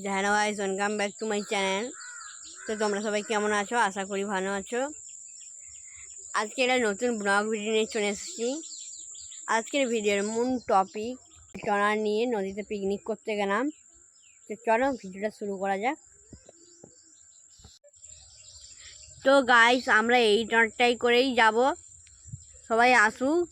Hello guys, welcome back to my channel. তো তোমরা সবাই কেমন আছো? আশা করি ভালো আছো। আজকে একটা নতুন ব্লগ ভিডিও নিয়ে চলে এসেছি। আজকের ভিডিওর মূল টপিক টনার নিয়ে নদীতে পিকনিক করতে গেলাম। তো চলো ভিডিওটা শুরু করা যাক। তো গাইস, আমরা এই টনারটাই করেই যাব, সবাই আসুক।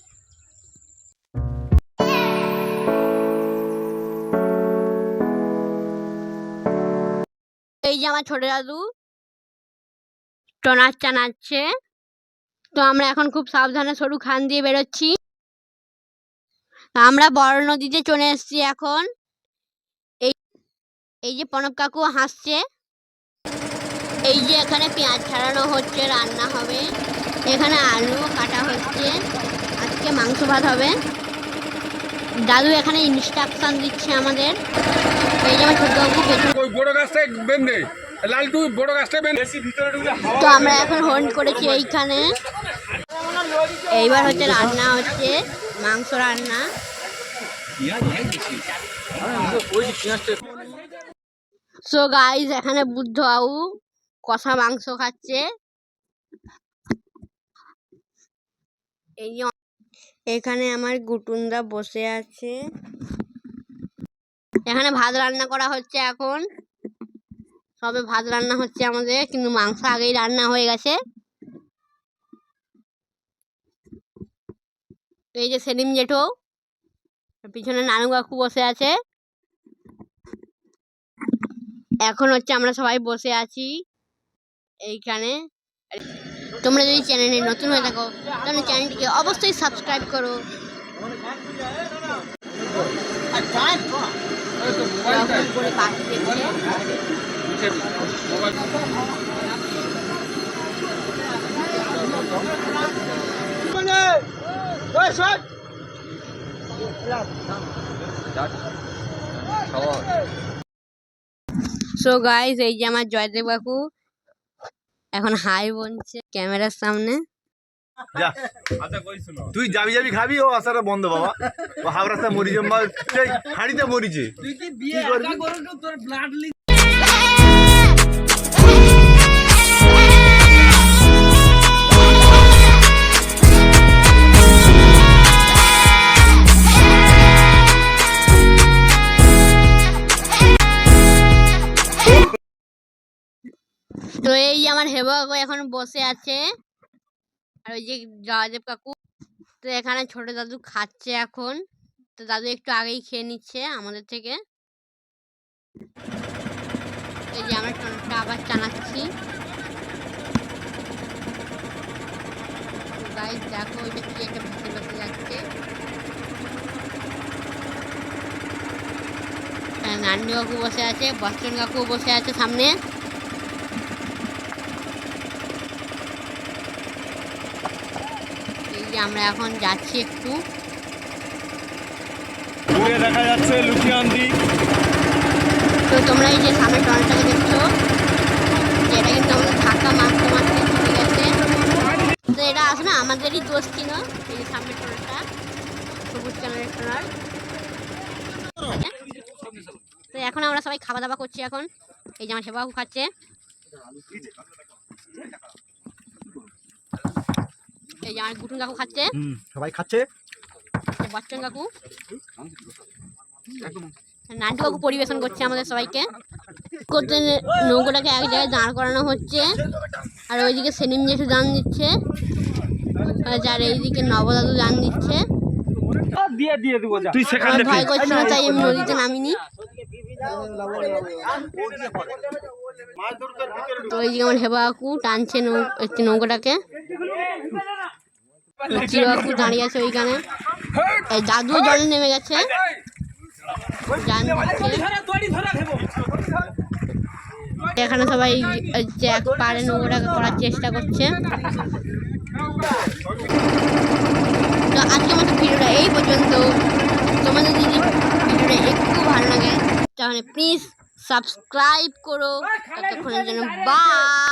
এই যে আমার ছোট দাদু টনার চানাচ্ছে। তো আমরা এখন খুব সাবধানে সরু খান দিয়ে বেরোচ্ছি। আমরা বড় নদীতে চলে এসেছি এখন। এই যে প্রণব কাকু হাসছে। এই যে এখানে পেঁয়াজ ছাড়ানো হচ্ছে, রান্না হবে। এখানে আলু কাটা হচ্ছে, আজকে মাংস ভাত হবে। দাদু এখানে ইনস্ট্রাকশন দিচ্ছে আমাদের। এই যে আমার ছোট কাকু তো আমরা এখন হোল্ড করেছি এইখানে। এইবার হচ্ছে রান্না হচ্ছে, মাংস রান্না। সো গাইস, এখানে বুদ্ধ বাবু কষা মাংস খাচ্ছে। এই যে এখানে আমার গুটুনদা বসে আছে। এখানে ভাত রান্না করা হচ্ছে এখন। সবে ভাত রান্না হচ্ছে আমাদের, কিন্তু মাংস আগেই রান্না হয়ে গেছে। এই যে সেলিম জেঠো, পিছনে নানু কাকু বসে আছে। এখন হচ্ছে আমরা সবাই বসে আছি এইখানে। তোমরা যদি চ্যানেলে নতুন হয়ে থাকো তাহলে চ্যানেলটিকে অবশ্যই সাবস্ক্রাইব করো। সো গাইস, এই যে আমার জয়দেব কাকু এখন হাই বলছে ক্যামেরার সামনে। তুই যাবি যাবি খাবি, ও আসাটা বন্ধ বাবা। ও হাওড়াতে মরিছে, হাড়িতে মরিছে। তো এই যে আমার হেবা কাকু এখন বসে আছে, আর ওই যে জয়দেব কাকু। তো এখানে ছোট দাদু খাচ্ছে এখন। তো দাদু একটু আগেই খেয়ে নিচ্ছে আমাদের থেকে। এই যে আমরা টনটা আবার চানাচ্ছি। গাইস দেখো, ওইটা কি একটা ভেসে ভেসে যাচ্ছে। নান্ডু কাকু বসে আছে, বচ্চন কাকু বসে আছে সামনে। আমরা এখন যাচ্ছি একটু। দেখা যাচ্ছে লুকিয়ান্দি। তো তোমরা এই যে সামনে টনটাকে দেখছো, এটা কিন্তু আমাদের ধাক্কা মারতে মারতে চলে গেছে। তো এটা আসলে আমাদেরই দোষ ছিল। এই যে সামনে টনটা সবুজ কালারের টনার। তো এখন আমরা সবাই খাওয়া দাওয়া করছি এখন। এই যে আমার সেবাবু খাচ্ছে। এই যে আমার গুটুন কাকু খাচ্ছে। সবাই খাচ্ছে। বচ্চন কাকু, নান্টু কাকু পরিবেশন করছে আমাদের সবাইকে। করতে নৌকোটাকে এক জায়গায় দাঁড় করানো হচ্ছে, আর ওইদিকে সেলিম জেঠু দান দিচ্ছে, আর এইদিকে নবদাদু দান দিচ্ছে। ভয় করছে না, তাই আমি নদীতে নামিনি। তো ওইদিকে আমার হেবা কাকু টানছে নৌকোটাকে। চির কাকু দাঁড়িয়ে আছে ওইখানে। এই দাদুও জলে নেমে গেছে, এখানে সবাই এক পারে নৌকোটাকে করার চেষ্টা করছে। তো আজকে আমাদের ভিডিওটা এই পর্যন্ত। তোমাদের যদি ভিডিওটা একটু ভালো লাগে তাহলে প্লিজ সাবস্ক্রাইব করো। ততক্ষণের জন্য বাই।